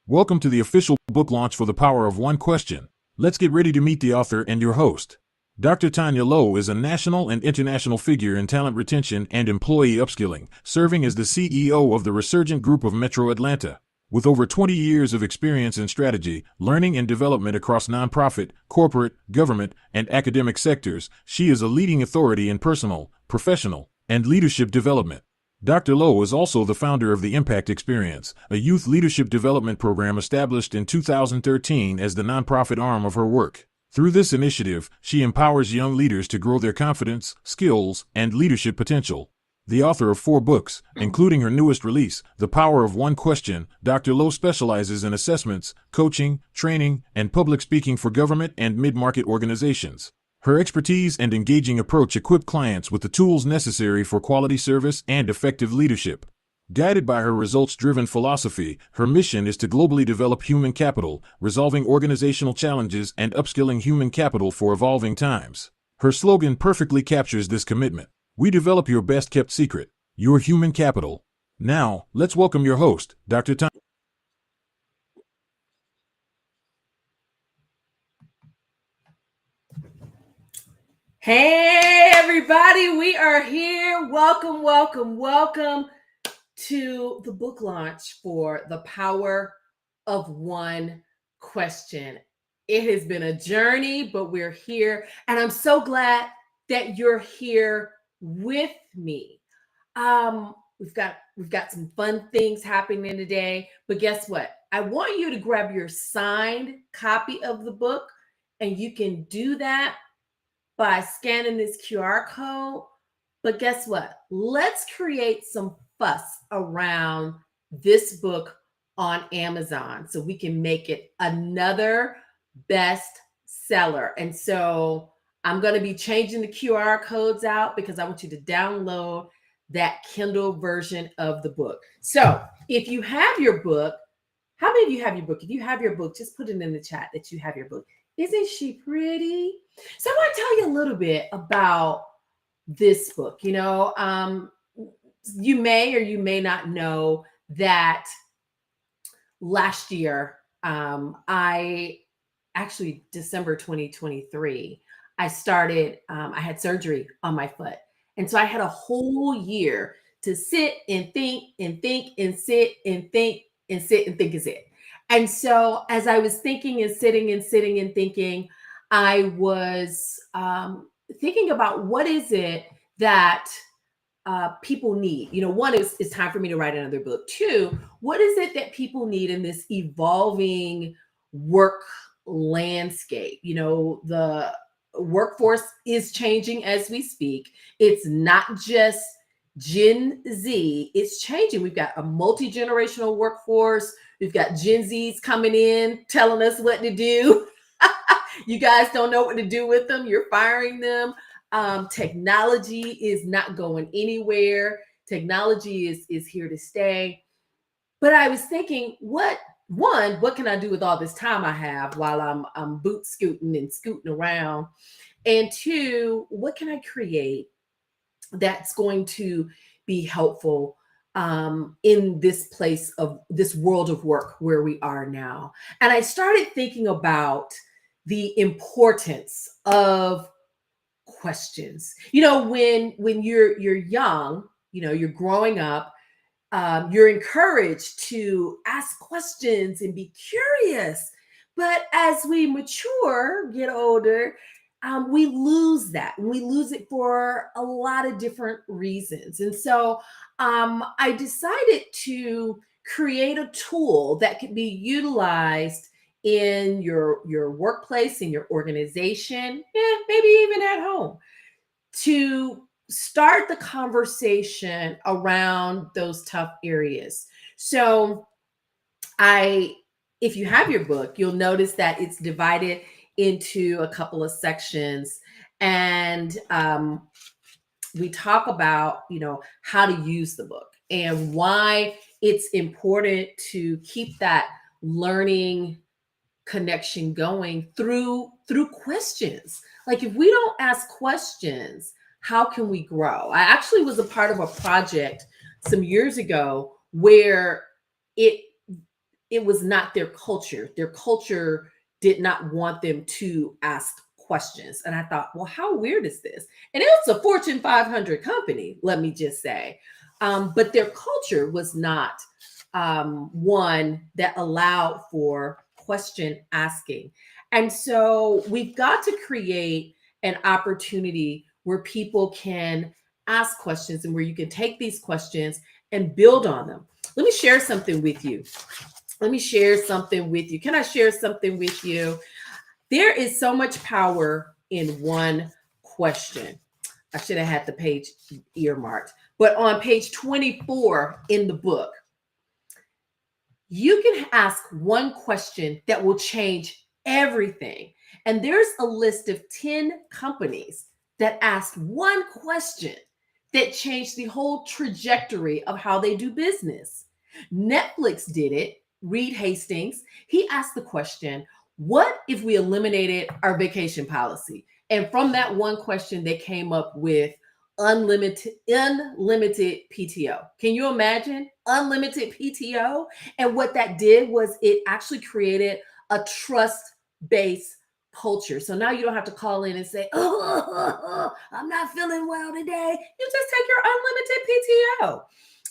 Welcome to the official book launch for The Power of One Question. Let's get ready to meet the author and your host. Dr. Tanya Lowe is a national and international figure in talent retention and employee upskilling, serving as the CEO of the Resurgent Group of Metro Atlanta. With over 20 years of experience in strategy, learning, and development across nonprofit, corporate, government, and academic sectors, she is a leading authority in personal, professional, and leadership development. Dr. Lowe is also the founder of the Impact Experience, a youth leadership development program established in 2013 as the nonprofit arm of her work. Through this initiative, she empowers young leaders to grow their confidence, skills, and leadership potential. The author of 4 books, including her newest release, The Power of One Question, Dr. Lowe specializes in assessments, coaching, training, and public speaking for government and mid-market organizations. Her expertise and engaging approach equip clients with the tools necessary for quality service and effective leadership. Guided by her results-driven philosophy, her mission is to globally develop human capital, resolving organizational challenges and upskilling human capital for evolving times. Her slogan perfectly captures this commitment. We develop your best-kept secret, your human capital. Now, let's welcome your host, Dr. Tanya. Hey everybody, we are here. Welcome, welcome, welcome to the book launch for The Power of One Question. It has been a journey, but we're here, and I'm so glad that you're here with me. We've got some fun things happening today, but guess what? I want you to grab your signed copy of the book, and you can do that by scanning this QR code. But guess what? Let's create some fuss around this book on Amazon so we can make it another best seller. And so I'm going to be changing the QR codes out because I want you to download that Kindle version of the book. So if you have your book, how many of you have your book? If you have your book, just put it in the chat that you have your book. Isn't she pretty? So I want to tell you a little bit about this book. You may or you may not know that last year, December 2023, I had surgery on my foot. And so I had a whole year to sit and think and think and sit and think and sit and think is it. And so as I was thinking and sitting and thinking, I was thinking about what is it that people need. One is it's time for me to write another book. 2, what is it that people need in this evolving work landscape? The workforce is changing as we speak. It's not just Gen Z, it's changing. We've got a multi-generational workforce. We've got Gen Zs coming in, telling us what to do. You guys don't know what to do with them. You're firing them. Technology is not going anywhere. Technology is here to stay. But I was thinking, what can I do with all this time I have while I'm boot scooting and scooting around? And 2, what can I create that's going to be helpful in this place of this world of work where we are now? And I started thinking about the importance of questions. When you're young, you're growing up, you're encouraged to ask questions and be curious. But as we mature, get older, we lose that. We lose it for a lot of different reasons. And so I decided to create a tool that could be utilized in your workplace, in your organization, maybe even at home, to start the conversation around those tough areas. So I if you have your book, you'll notice that it's divided into a couple of sections, and we talk about, how to use the book and why it's important to keep that learning connection going through questions. Like, if we don't ask questions, how can we grow? I actually was a part of a project some years ago where it it was not their culture. Their culture did not want them to ask questions. And I thought, well, how weird is this? And it was a Fortune 500 company, let me just say. But their culture was not one that allowed for question asking. And so we've got to create an opportunity where people can ask questions and where you can take these questions and build on them. Let me share something with you. Can I share something with you? There is so much power in one question. I should have had the page earmarked, but on page 24 in the book, you can ask one question that will change everything. And there's a list of 10 companies that asked one question that changed the whole trajectory of how they do business. Netflix did it. Reed Hastings, he asked the question, what if we eliminated our vacation policy? And from that one question, they came up with unlimited PTO. Can you imagine unlimited PTO? And what that did was it actually created a trust-based culture. So now you don't have to call in and say, I'm not feeling well today. You just take your unlimited PTO.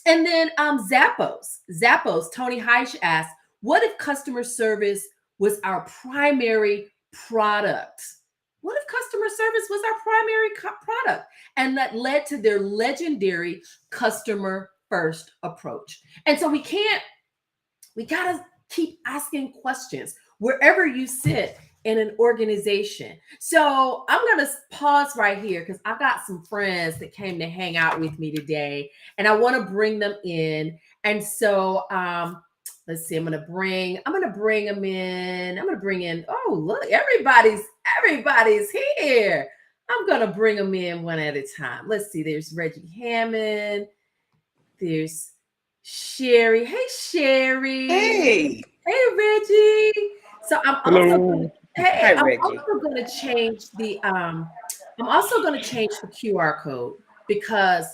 And then Zappos, Tony Heish asked, what if customer service was our primary product? What if customer service was our primary product? And that led to their legendary customer first approach. And so we got to keep asking questions wherever you sit in an organization. So I'm going to pause right here because I've got some friends that came to hang out with me today, and I want to bring them in. And so let's see, I'm going to bring them in. I'm going to bring in, oh, look, everybody's here. I'm going to bring them in one at a time. Let's see, there's Reggie Hammond. There's Sherry. Hey, Sherry. Hey. Hey, Reggie. So I'm Hello. I'm Reggie. also going to change the QR code because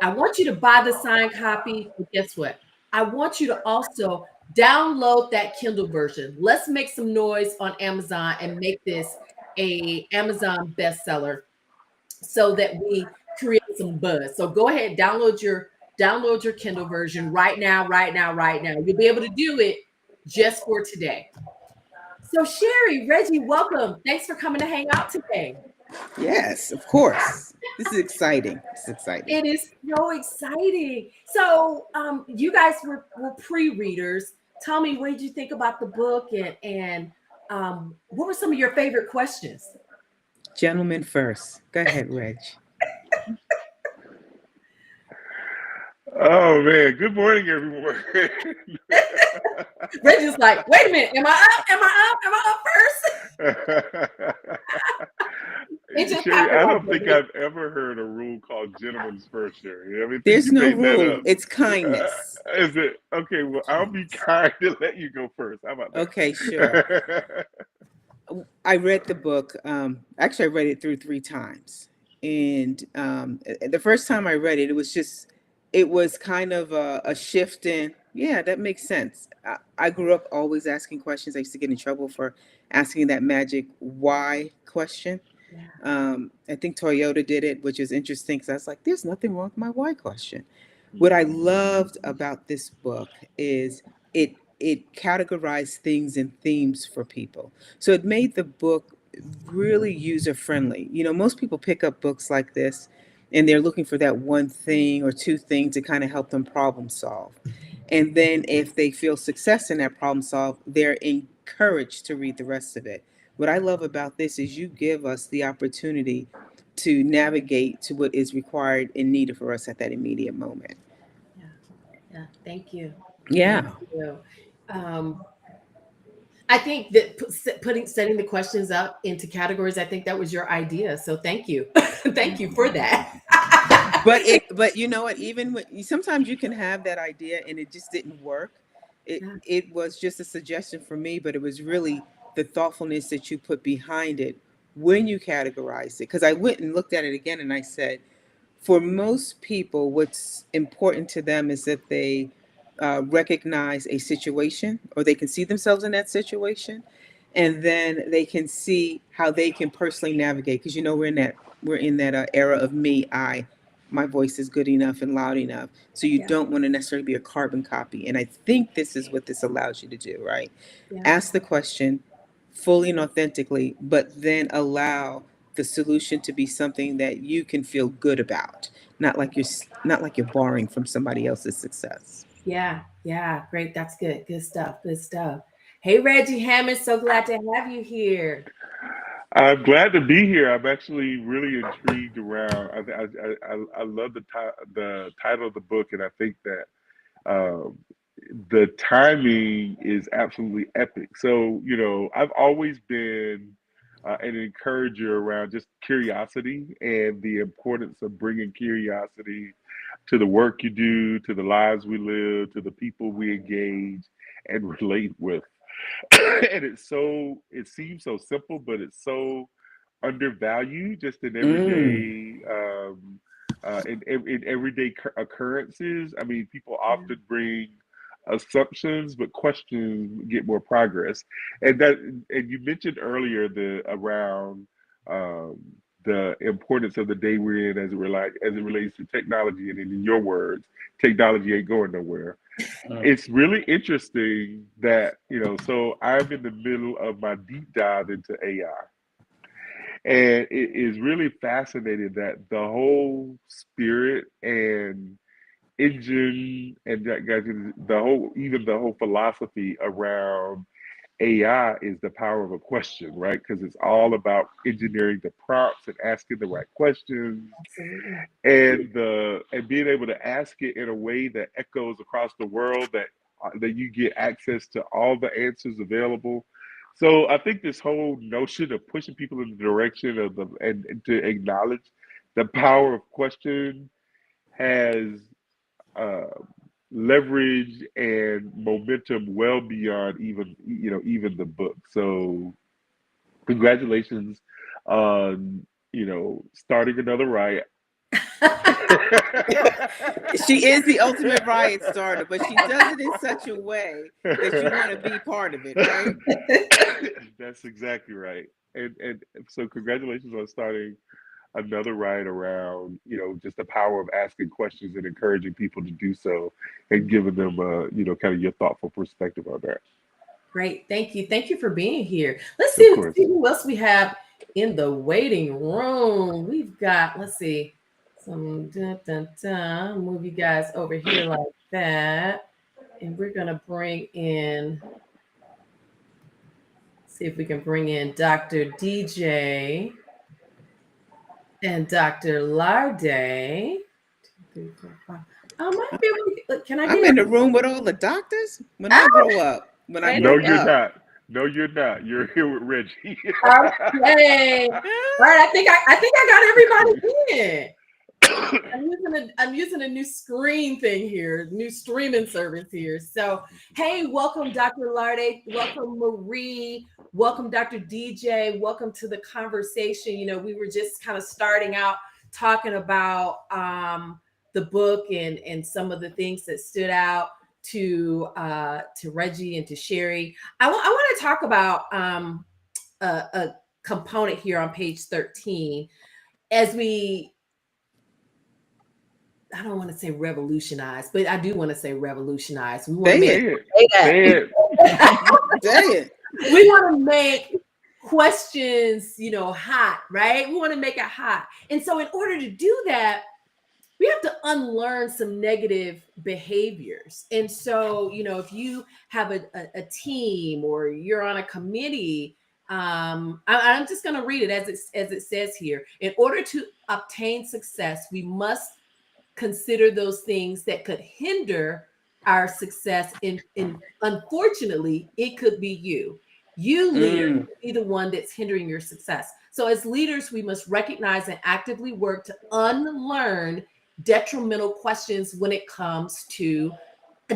I want you to buy the signed copy. But guess what? I want you to also download that Kindle version. Let's make some noise on Amazon and make this a Amazon bestseller so that we create some buzz. So go ahead, download your Kindle version right now. You'll be able to do it just for today. So Sherry, Reggie, welcome. Thanks for coming to hang out today. Yes, of course. This is exciting. It is so exciting. So you guys were pre-readers. Tell me, what did you think about the book, and what were some of your favorite questions? Gentlemen first. Go ahead, Reg. Oh man, good morning, everyone. Reggie's like, wait a minute, am I up first? Sherry, I don't think I've ever heard a rule called gentleman's first, Sherry. I mean, there's no rule. It's kindness. Is it? Okay, well, I'll be kind to let you go first. How about that? Okay, sure. I read the book. Actually, I read it through 3 times. And the first time I read it, it was kind of a shift in, yeah, that makes sense. I grew up always asking questions. I used to get in trouble for asking that magic why question. Yeah. I think Toyota did it, which is interesting because I was like, there's nothing wrong with my why question. What I loved about this book is it categorized things and themes for people. So it made the book really user friendly. You know, most people pick up books like this and they're looking for that one thing or 2 things to kind of help them problem solve. And then if they feel success in that problem solve, they're courage to read the rest of it. What I love about this is you give us the opportunity to navigate to what is required and needed for us at that immediate moment. Yeah. Yeah. Thank you. Thank Yeah. you. I think that setting the questions up into categories, I think that was your idea. So thank you. Thank you for that. But you know what, even when sometimes you can have that idea and it just didn't work. Yeah. It was just a suggestion for me, but it was really the thoughtfulness that you put behind it when you categorized it. Because I went and looked at it again and I said, for most people, what's important to them is that they recognize a situation or they can see themselves in that situation, and then they can see how they can personally navigate. Because we're in that era of me, I, my voice is good enough and loud enough. So you Yeah. don't want to necessarily be a carbon copy. And I think this is what this allows you to do, right? Yeah. Ask the question fully and authentically, but then allow the solution to be something that you can feel good about, not like you're borrowing from somebody else's success. Yeah. Yeah. Great. That's good. Good stuff. Good stuff. Hey, Reggie Hammond. So glad to have you here. I'm glad to be here. I'm actually really intrigued around. I love the title of the book, and I think that um, the timing is absolutely epic. So, I've always been an encourager around just curiosity and the importance of bringing curiosity to the work you do, to the lives we live, to the people we engage and relate with. And it seems so simple, but it's so undervalued just in Mm. everyday in everyday occurrences. I mean, people Yeah. often bring assumptions, but questions get more progress. And you mentioned earlier the around um, the importance of the day we're in as it relates to technology, and in your words, technology ain't going nowhere. It's really interesting that, so I'm in the middle of my deep dive into AI. And it is really fascinating that the whole spirit and engine and the whole philosophy around AI is the power of a question, right? Because it's all about engineering the prompts and asking the right questions Absolutely. and being able to ask it in a way that echoes across the world that you get access to all the answers available. So I think this whole notion of pushing people in the direction of and to acknowledge the power of question has uh, leverage and momentum well beyond even the book. So congratulations on starting another riot. She is the ultimate riot starter, but she does it in such a way that you want to be part of it, right? That's exactly right. And so congratulations on starting another ride around, just the power of asking questions and encouraging people to do so and giving them, kind of your thoughtful perspective on that. Great. Thank you. Thank you for being here. Let's Of see course. who else we have in the waiting room. We've got, let's see, some dun, dun, dun. Move you guys over here like that. And we're going to bring in, see if we can bring in Dr. DJ and Dr. Larday. 2, 3, 4, 5. I might be able to, can I I'm get in it? the room with all the doctors when I Ah, grow up. When I wait No, grow you're up. not. No, you're not. You're here with Reggie. okay. All right. I think I got everybody in. I'm using a new screen thing here, new streaming service here. So, hey, welcome Dr. Larde, welcome Marie, welcome Dr. DJ, welcome to the conversation. We were just kind of starting out talking about the book and some of the things that stood out to Reggie and to Sherry. I want to talk about a component here on page 13 as I don't want to say revolutionize, but I do want to say revolutionize. We want to Say make Say it. it. say that. Say it. Say it. We want to make questions, hot, right? We want to make it hot. And so in order to do that, we we have to unlearn some negative behaviors. And so, if you have a team or you're on a committee, I'm just going to read it as it says here. In order to obtain success, we must consider those things that could hinder our success. In unfortunately, it could be you. You, leader, could be the one that's hindering your success. So as leaders, we must recognize and actively work to unlearn detrimental questions when it comes to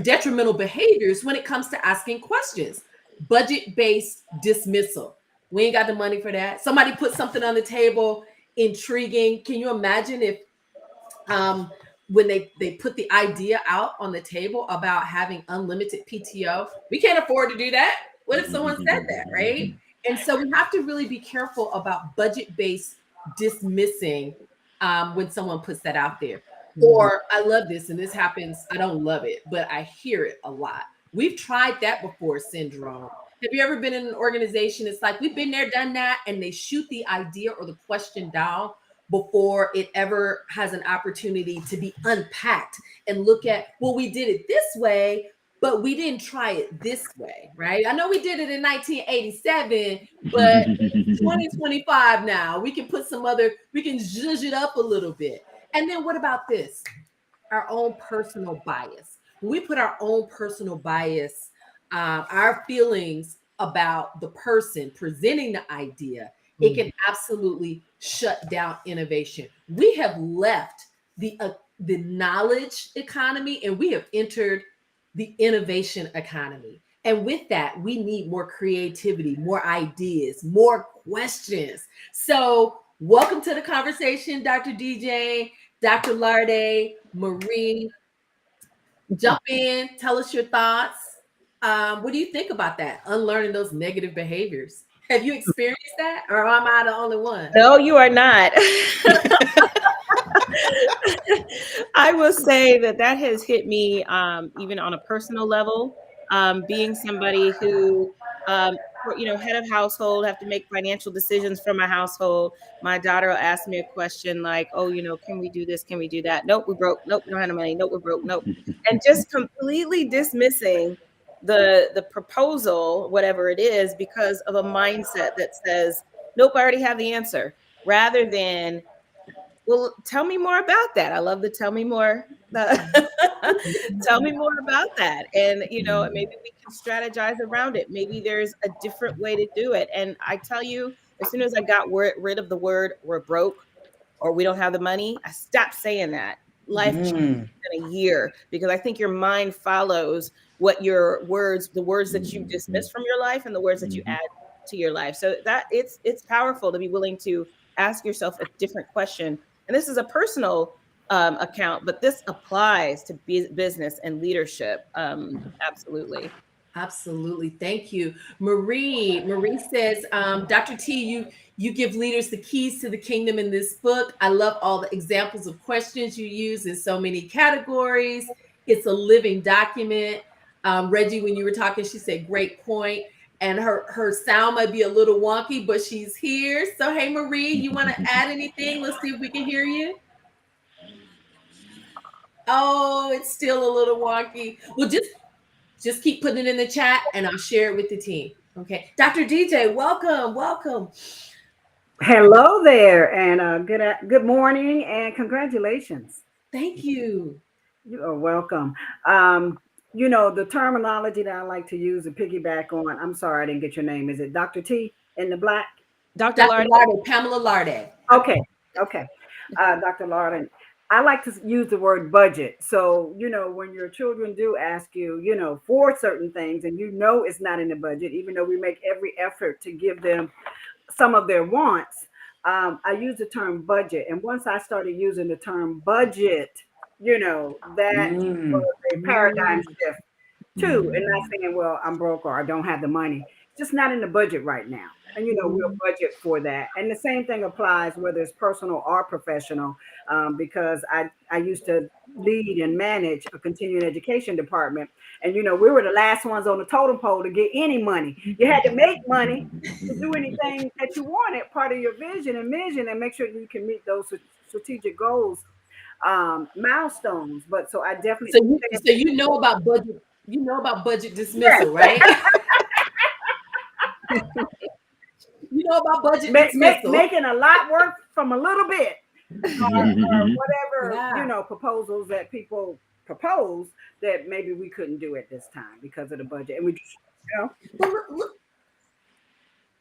detrimental behaviors when it comes to asking questions. Budget-based dismissal. We ain't got the money for that. Somebody put something on the table, intriguing. Can you imagine if when they put the idea out on the table about having unlimited PTO? We can't afford to do that. What if someone said that, right? And so we have to really be careful about budget-based dismissing when someone puts that out there. Or I love this, and this happens, I don't love it, but I hear it a lot. We've tried that before syndrome. Have you ever been in an organization? It's like, we've been there, done that, and they shoot the idea or the question down before it ever has an opportunity to be unpacked and look at, well, we did it this way, but we didn't try it this way, right? I know we did it in 1987, but 2025 now, we can put we can zhuzh it up a little bit. And then what about this? Our own personal bias. When we put our own personal bias, our feelings about the person presenting the idea, it can absolutely shut down innovation. We have left the knowledge economy and we have entered the innovation economy. And with that, we need more creativity, more ideas, more questions. So welcome to the conversation, Dr. DJ, Dr. Larde, Marie. Jump in, tell us your thoughts. What do you think about that? Unlearning those negative behaviors. Have you experienced that, or am I the only one? No, you are not. I will say that has hit me even on a personal level. Being somebody who, head of household, have to make financial decisions for my household. My daughter will ask me a question like, "Oh, can we do this? Can we do that? Nope, we're broke. Nope, we don't have no money. Nope, we're broke. Nope," and just completely dismissing the proposal, whatever it is, because of a mindset that says, "Nope, I already have the answer," rather than, well, tell me more about that. I love the tell me more. Tell me more about that. And, maybe we can strategize around it. Maybe there's a different way to do it. And I tell you, as soon as I got rid of the word "we're broke" or "we don't have the money," I stopped saying that. Life changed in a year, because I think your mind follows what the words that you dismiss from your life and the words that you add to your life. So that it's powerful to be willing to ask yourself a different question. And this is a personal account, but this applies to business and leadership. Absolutely. Absolutely. Thank you. Marie says, Dr. T, you give leaders the keys to the kingdom in this book. I love all the examples of questions you use in so many categories. It's a living document. Reggie, when you were talking, she said, great point. And her sound might be a little wonky, but she's here. So, hey, Marie, you want to add anything? Let's see if we can hear you. Oh, it's still a little wonky. Well, just keep putting it in the chat and I'll share it with the team. Okay. Dr. DJ, welcome. Hello there, and good morning, and congratulations. Thank you. You are welcome. The terminology that I like to use to piggyback on, I'm sorry I didn't get your name. Is it Dr. T in the black? Dr. Larde. Pamela Larde. Okay. Dr. Larde. I like to use the word budget. So, when your children do ask you, for certain things, and it's not in the budget, even though we make every effort to give them some of their wants, I use the term budget. And once I started using the term budget, that was a paradigm shift too. And not saying, well, I'm broke or I don't have the money. It's just not in the budget right now. And, we'll budget for that. And the same thing applies whether it's personal or professional, because I used to lead and manage a continuing education department. And, we were the last ones on the totem pole to get any money. You had to make money to do anything that you wanted, part of your vision and mission, and make sure you can meet those strategic goals. milestones. But so I definitely So you know about budget. You know about budget yes. dismissal, right? You know about budget dismissal. Making a lot work from a little bit, or whatever, Yeah. proposals that people propose that maybe we couldn't do at this time because of the budget, and we just, But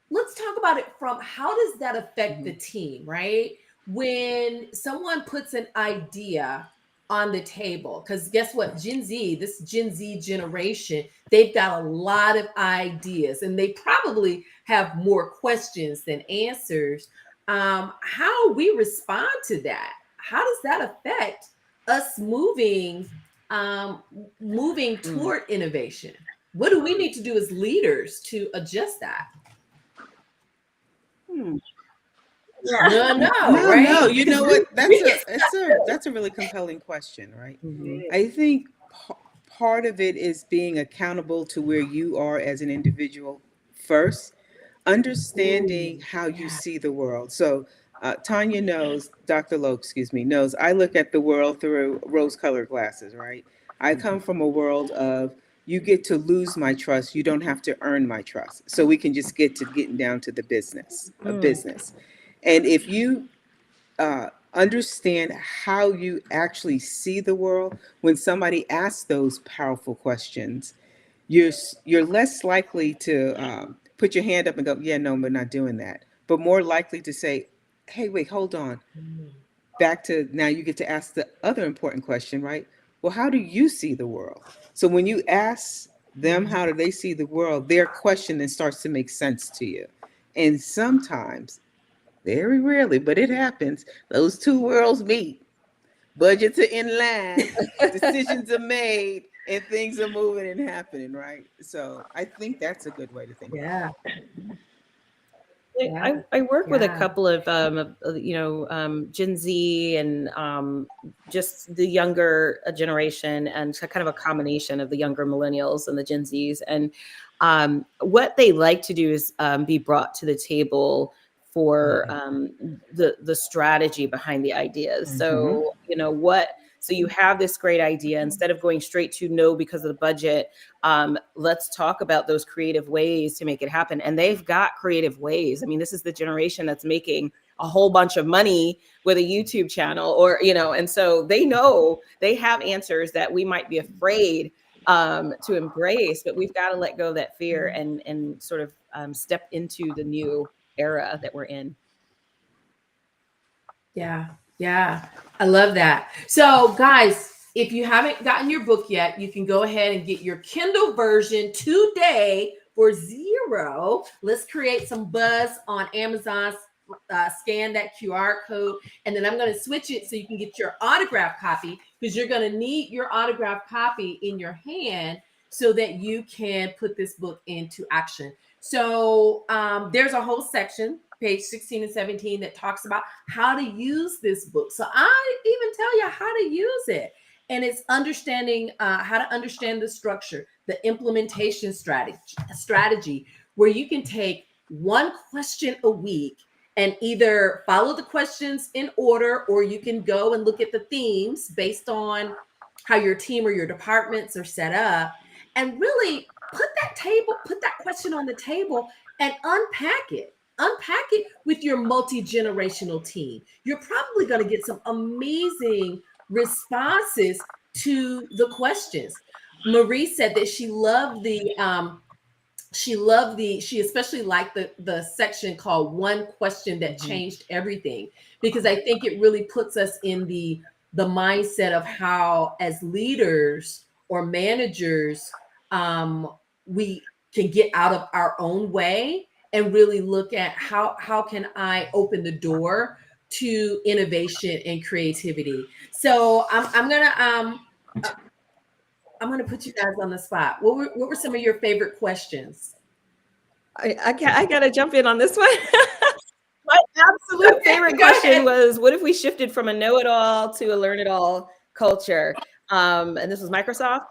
let's talk about it from how does that affect the team, right? When someone puts an idea on the table, because guess what? This Gen Z generation, they've got a lot of ideas and they probably have more questions than answers. How we respond to that? How does that affect us moving toward innovation? What do we need to do as leaders to adjust that? No, right? No. You know what? That's a really compelling question, right? I think part of it is being accountable to where you are as an individual first, understanding how you see the world. So Tanya knows, Dr. Lowe, excuse me, knows I look at the world through rose-colored glasses, right? I come from a world of you get to lose my trust, you don't have to earn my trust. So we can just get to getting down to the business of business. And if you understand how you actually see the world, when somebody asks those powerful questions, you're less likely to put your hand up and go, yeah, no, we're not doing that. But more likely to say, hey, wait, hold on. Back to now you get to ask the other important question, right? Well, how do you see the world? So when you ask them how do they see the world, their question then starts to make sense to you. And sometimes, very rarely, but it happens, those two worlds meet. Budgets are in line, decisions are made, and things are moving and happening, right? So I think that's a good way to think about it. I work with a couple of Gen Z and just the younger generation, and kind of a combination of the younger millennials and the Gen Zs. And what they like to do is be brought to the table for the strategy behind the ideas. So so you have this great idea. Instead of going straight to no because of the budget, let's talk about those creative ways to make it happen. And they've got creative ways. I mean, this is the generation that's making a whole bunch of money with a YouTube channel, or and so they know they have answers that we might be afraid to embrace, but we've got to let go of that fear and sort of step into the new era that we're in. Yeah. I love that. So guys, if you haven't gotten your book yet, you can go ahead and get your Kindle version today for $0. Let's create some buzz on Amazon. Scan that QR code, and then I'm going to switch it so you can get your autograph copy, because you're going to need your autograph copy in your hand so that you can put this book into action. So there's a whole section, page 16 and 17, that talks about how to use this book. So I even tell you how to use it. And it's understanding how to understand the structure, the implementation strategy, where you can take one question a week and either follow the questions in order, or you can go and look at the themes based on how your team or your departments are set up, and really put that question on the table and unpack it with your multi-generational team. You're probably going to get some amazing responses to the questions. Marie said that she especially liked the section called One Question That Changed Everything, because I think it really puts us in the mindset of how, as leaders or managers, we can get out of our own way and really look at how can I open the door to innovation and creativity. So I'm gonna put you guys on the spot. What were some of your favorite questions? I gotta jump in on this one. My absolute favorite question was, what if we shifted from a know-it-all to a learn-it-all culture? And this was Microsoft,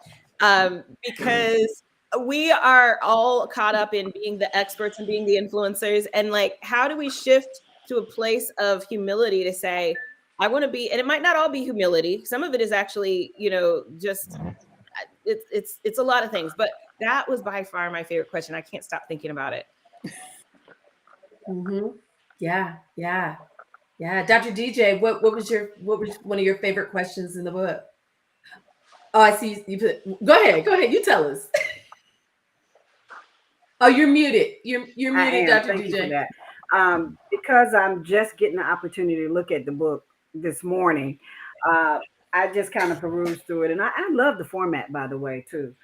because we are all caught up in being the experts and being the influencers. And like, how do we shift to a place of humility to say, I want to be, and it might not all be humility. Some of it is actually, just it's a lot of things, but that was by far my favorite question. I can't stop thinking about it. Mm-hmm. Yeah. Dr. DJ, what was one of your favorite questions in the book? Oh, I see you put. Go ahead. You tell us. Oh, you're muted. You're I muted, am. Dr. Thank you for DJ. that. Because I'm just getting the opportunity to look at the book this morning, I just kind of perused through it, and I love the format, by the way, too.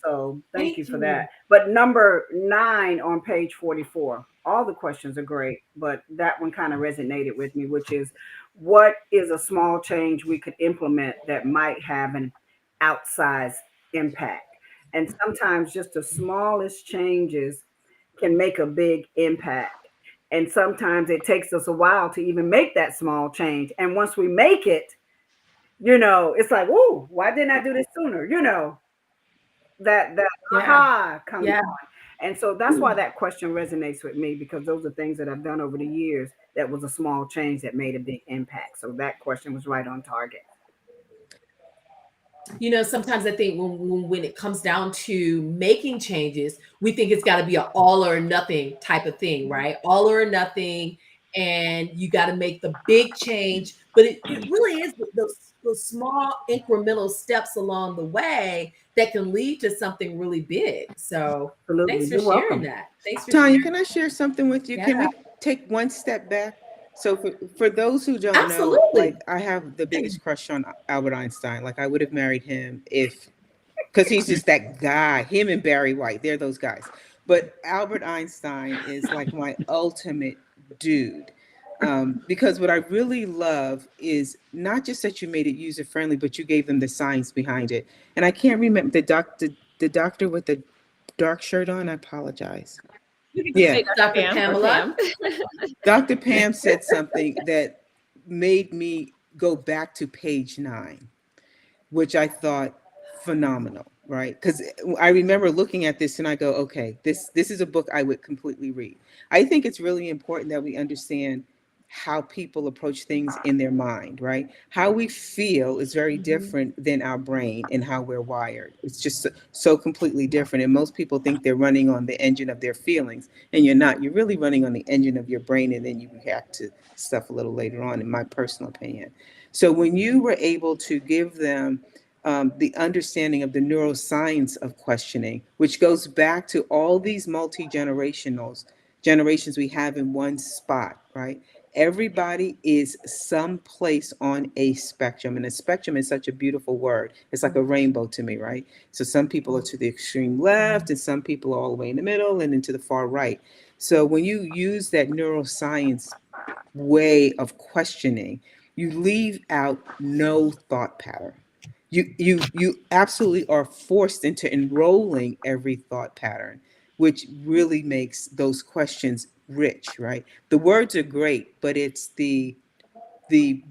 So thank you Thank for you. that. But number 9 on page 44, all the questions are great, but that one kind of resonated with me, which is, what is a small change we could implement that might have an outsized impact? And sometimes just the smallest changes can make a big impact. And sometimes it takes us a while to even make that small change. And once we make it, it's like, whoa, why didn't I do this sooner? That Yeah. aha comes Yeah. on. And so that's why that question resonates with me, because those are things that I've done over the years that was a small change that made a big impact. So that question was right on target. Sometimes I think when it comes down to making changes, we think it's got to be an all or nothing type of thing, right? All or nothing, and you got to make the big change. But it really is those small incremental steps along the way that can lead to something really big. So Absolutely. thanks for You're sharing welcome. that. Thanks for Tanya, sharing. can I share something with you? Yeah, Can we take one step back? So for those who don't know, absolutely. like I have the biggest crush on Albert Einstein. Like I would have married him because he's just that guy. Him and Barry White, they're those guys. But Albert Einstein is like my ultimate dude. Because what I really love is not just that you made it user friendly, but you gave them the science behind it. And I can't remember the doctor with the dark shirt on. I apologize. You can just Yeah, say Dr. Dr. Pam or Pamela. Pam. Dr. Pam said something that made me go back to page 9, which I thought phenomenal, right? Because I remember looking at this and I go, okay, this is a book I would completely read. I think it's really important that we understand how people approach things in their mind, right? How we feel is very Mhm. different than our brain and how we're wired. It's just so completely different. And most people think they're running on the engine of their feelings, and you're not. You're really running on the engine of your brain, and then you react to stuff a little later on, in my personal opinion. So when you were able to give them the understanding of the neuroscience of questioning, which goes back to all these generations we have in one spot, right? Everybody is someplace on a spectrum, and a spectrum is such a beautiful word. It's like a rainbow to me, right? So some people are to the extreme left, and some people are all the way in the middle, and then to the far right. So when you use that neuroscience way of questioning, you leave out no thought pattern. You absolutely are forced into enrolling every thought pattern, which really makes those questions rich, right? The words are great, but it's the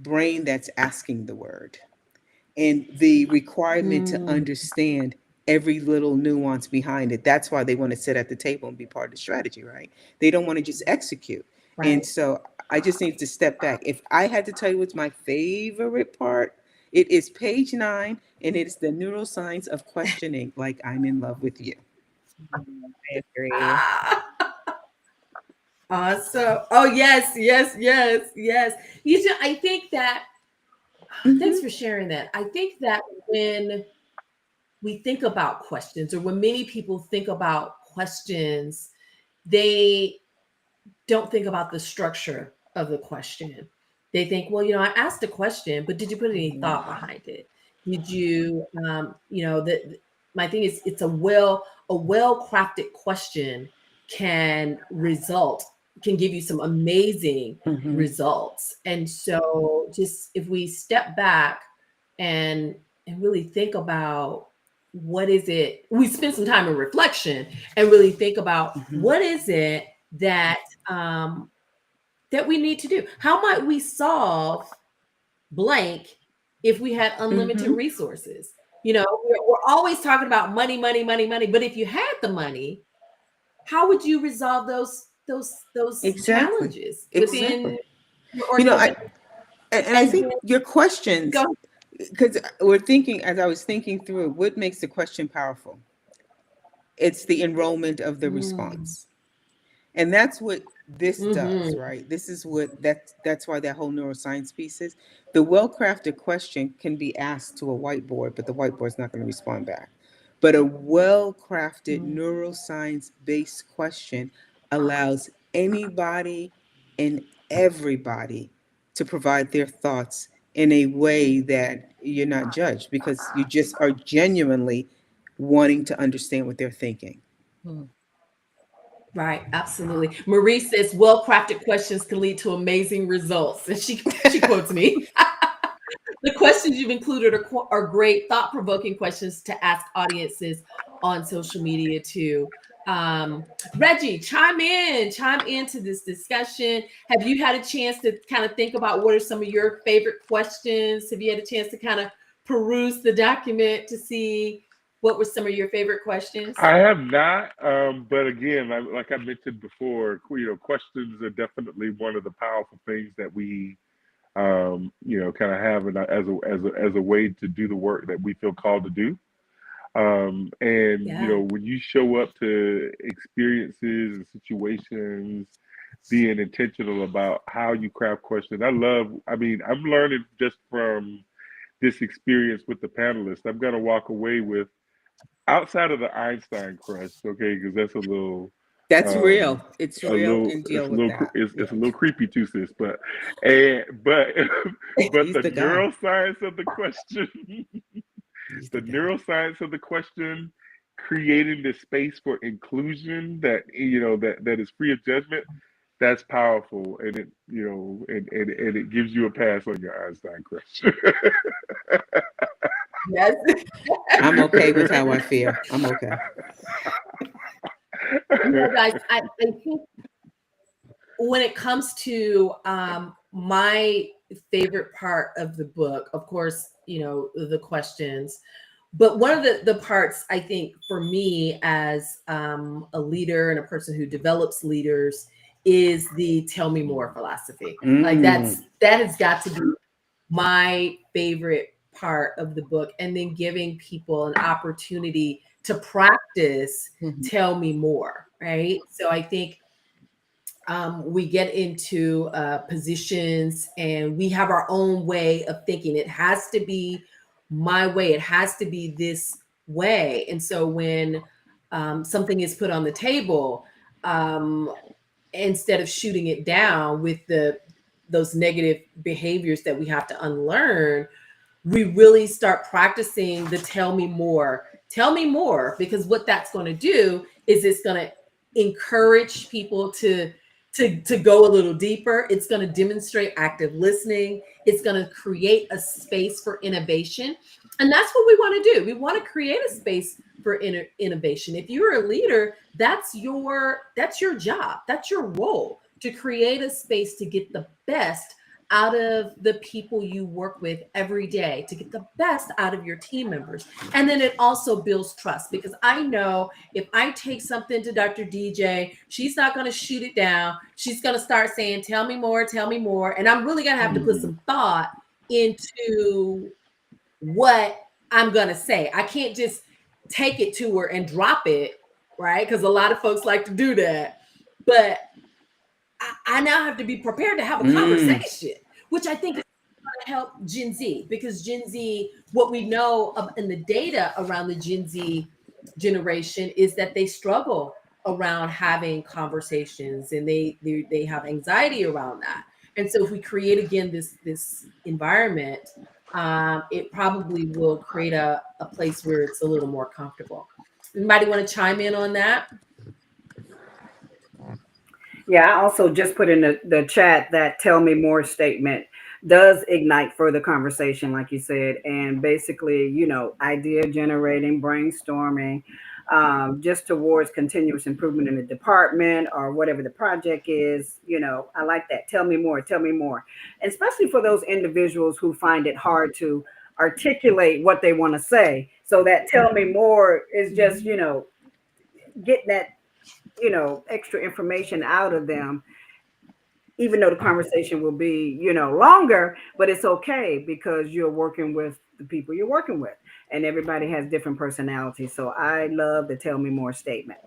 brain that's asking the word, and the requirement to Mm, understand every little nuance behind it. That's why they want to sit at the table and be part of the strategy, right? They don't want to just execute. And right. so I just need to step back. If I had to tell you what's my favorite part, it is page 9, and it's the neuroscience of questioning, like I'm in love with you. I agree. Ah, awesome. Oh, yes. I think that, thanks Mm-hmm. for sharing that. I think that when we think about questions, or when many people think about questions, they don't think about the structure of the question. They think, well, I asked a question, but did you put any thought behind it? Did you, my thing is, it's a well crafted question can result, can give you some amazing Mm-hmm. results. And so, just if we step back and really think about what is it, we spend some time in reflection and really think about Mm-hmm. what is it that um, that we need to do. How might we solve blank if we had unlimited Mm-hmm. resources? We're always talking about money, money, money, money. But if you had the money, how would you resolve those Exactly. challenges within Exactly. your You know, I organization? And I think your questions, Go. because we're thinking, as I was thinking through, what makes the question powerful? It's the enrollment of the response. And that's what this does, right? This is what that's why that whole neuroscience piece is. The well-crafted question can be asked to a whiteboard, but the whiteboard's not going to respond back. But a well-crafted neuroscience-based question allows anybody and everybody to provide their thoughts in a way that you're not judged, because you just are genuinely wanting to understand what they're thinking. Right, absolutely. Marie says, well-crafted questions can lead to amazing results. And she quotes me. The questions you've included are great, thought-provoking questions to ask audiences on social media too. Reggie, chime into this discussion. Have you had a chance to kind of think about what are some of your favorite questions? Have you had a chance to kind of peruse the document to see what were some of your favorite questions? I have not, but again, like I mentioned before, questions are definitely one of the powerful things that we, kind of have as a way to do the work that we feel called to do. When you show up to experiences and situations, being intentional about how you craft questions, I'm learning just from this experience with the panelists. I'm going to walk away with, outside of the Einstein crush, okay, because that's a little. That's real. It's real, and deal with that. It's a little creepy too, sis. But but the neuroscience of the question, neuroscience of the question, creating this space for inclusion that that is free of judgment. That's powerful, and it and it gives you a pass on your Einstein crush. Yes. I'm okay with how I feel. I'm okay. Guys, I think when it comes to my favorite part of the book, of course, the questions, but one of the parts I think for me as a leader and a person who develops leaders is the tell me more philosophy. Like that has got to be my favorite part of the book, and then giving people an opportunity to practice tell me more, right? So I think we get into positions and we have our own way of thinking. It has to be my way. It has to be this way. And so when something is put on the table, instead of shooting it down with those negative behaviors that we have to unlearn, we really start practicing the tell me more, because what that's going to do is it's going to encourage people to go a little deeper. It's going to demonstrate active listening. It's going to create a space for innovation. And that's what we want to do. We want to create a space for innovation. If you're a leader, that's your job. That's your role, to create a space to get the best out of the people you work with every day, to get the best out of your team members. And then it also builds trust, because I know if I take something to Dr. DJ, she's not going to shoot it down. She's going to start saying, tell me more. And I'm really going to have to put some thought into what I'm going to say. I can't just take it to her and drop it, right? Because a lot of folks like to do that. But I now have to be prepared to have a conversation, which I think is going to help Gen Z, because Gen Z, what we know in the data around the Gen Z generation is that they struggle around having conversations, and they have anxiety around that. And so if we create, again, this environment, it probably will create a place where it's a little more comfortable. Anybody want to chime in on that? Yeah, I also just put in the chat that tell me more statement does ignite further conversation, like you said, and basically, idea generating, brainstorming, just towards continuous improvement in the department or whatever the project is. I like that. Tell me more, especially for those individuals who find it hard to articulate what they want to say. So that tell me more is just, getting that extra information out of them. even though the conversation will be, longer, but it's okay because you're working with the people you're working with, and everybody has different personalities. So I love the tell me more statement.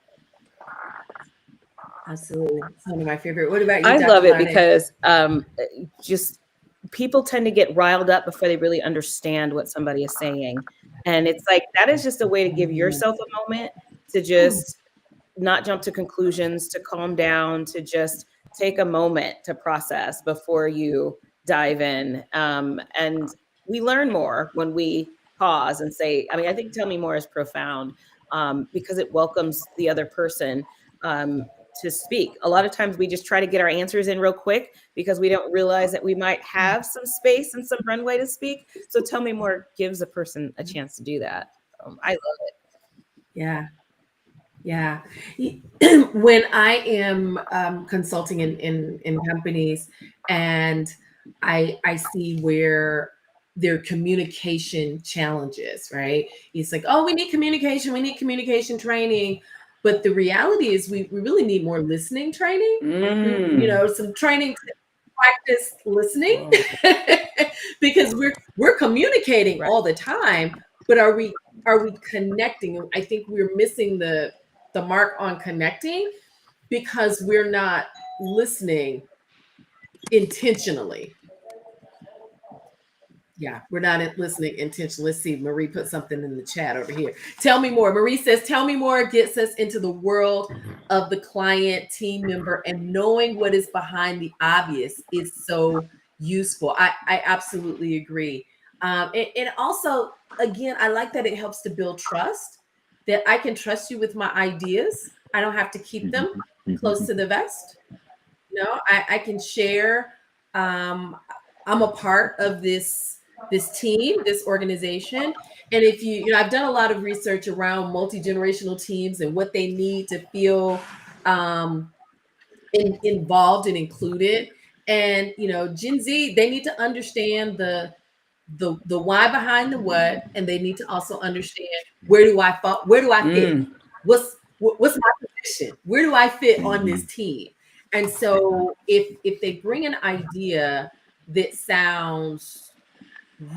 Absolutely. It's one of my favorite. What about you, I Dr. love it Larned? because just people tend to get riled up before they really understand what somebody is saying. And it's like, that is just a way to give yourself a moment to just not jump to conclusions, to calm down, to just take a moment to process before you dive in. And we learn more when we pause and say, I mean, I think tell me more is profound because it welcomes the other person to speak. A lot of times we just try to get our answers in real quick because we don't realize that we might have some space and some runway to speak. So tell me more gives a person a chance to do that. I love it. Yeah. Yeah. When I am consulting in companies and I see where their communication challenges, right? It's like, oh, we need communication training. But the reality is we really need more listening training. Some training to practice listening because we're communicating Right. all the time, but are we connecting? I think we're missing the mark on connecting because we're not listening intentionally. Yeah, we're not listening intentionally. Let's see. Marie put something in the chat over here. Tell me more. Marie says, tell me more gets us into the world of the client team member, and knowing what is behind the obvious is so useful. I absolutely agree. And also, again, I like that it helps to build trust, that I can trust you with my ideas. I don't have to keep them close to the vest. I can share. I'm a part of this team, this organization. And if I've done a lot of research around multi-generational teams and what they need to feel involved and included. And Gen Z, they need to understand the why behind the what, and they need to also understand where do I fit? What's my position? Where do I fit on this team? And so if they bring an idea that sounds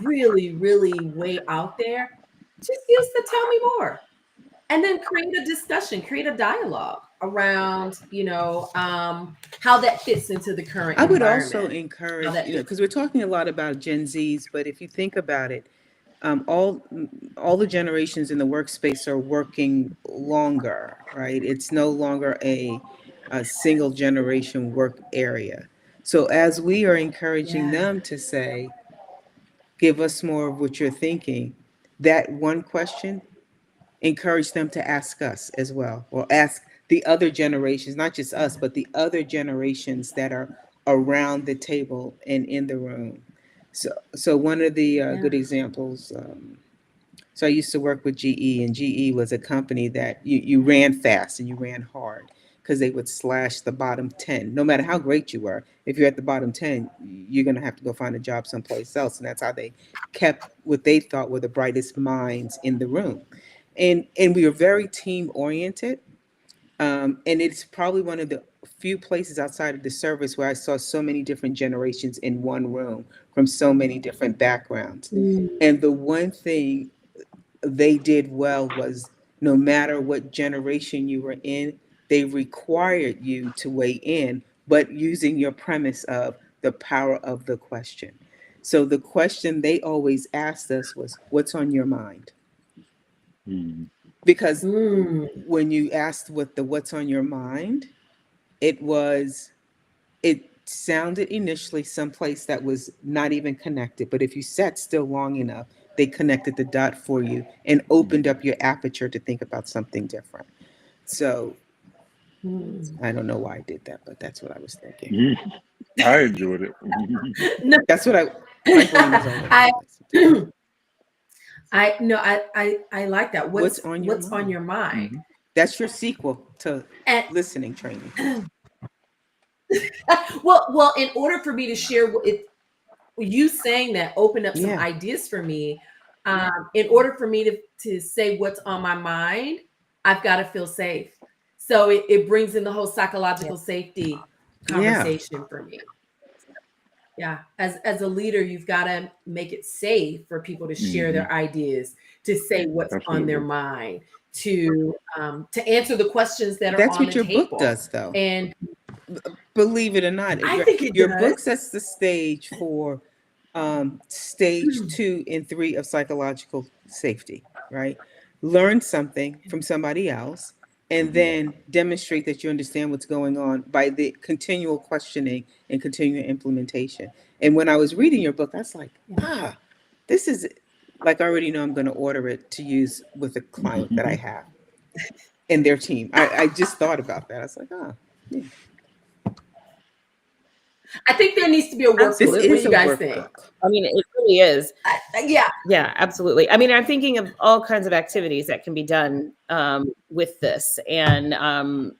really, really way out there, just use the tell me more. And then create a discussion, create a dialogue around, how that fits into the current I would environment. also encourage, because we're talking a lot about Gen Zs, but if you think about it, all the generations in the workspace are working longer, right? It's no longer a single generation work area. So as we are encouraging them to say, give us more of what you're thinking, that one question, encourage them to ask us as well, or ask the other generations, not just us, but the other generations that are around the table and in the room. So one of the good examples. So I used to work with GE, and GE was a company that you ran fast and you ran hard because they would slash the bottom 10. No matter how great you were, if you're at the bottom 10, you're going to have to go find a job someplace else. And that's how they kept what they thought were the brightest minds in the room. And we were very team oriented. And it's probably one of the few places outside of the service where I saw so many different generations in one room from so many different backgrounds. And the one thing they did well was no matter what generation you were in, they required you to weigh in, but using your premise of the power of the question. So the question they always asked us was, what's on your mind? Because when you asked what's on your mind, it sounded initially someplace that was not even connected. But if you sat still long enough, they connected the dot for you and opened up your aperture to think about something different. So I don't know why I did that, but that's what I was thinking. I enjoyed it. That's what my brain is all over the place. I like that. What's on your mind? That's your sequel to And listening training. well, in order for me to share it, you saying that opened up some Yeah. ideas for me. In order for me to say what's on my mind, I've got to feel safe. So it brings in the whole psychological safety conversation for me. Yeah, as a leader, you've got to make it safe for people to share their ideas, to say what's on their Absolutely. mind, to answer the questions that are That's on what the your book table. does, though. And Believe it or not, I think it your book does. sets the stage for stage 2 and 3 of psychological safety, right? Learn something from somebody else and then demonstrate that you understand what's going on by the continual questioning and continual implementation. And when I was reading your book, I was like, this is like, I already know I'm going to order it to use with a client that I have and their team. I just thought about that. I was like, yeah. I think there needs to be a workbook. This Absolutely. What is do a you guys think? workbook. I mean, it really is. Yeah. Yeah, absolutely. I mean, I'm thinking of all kinds of activities that can be done with this, and so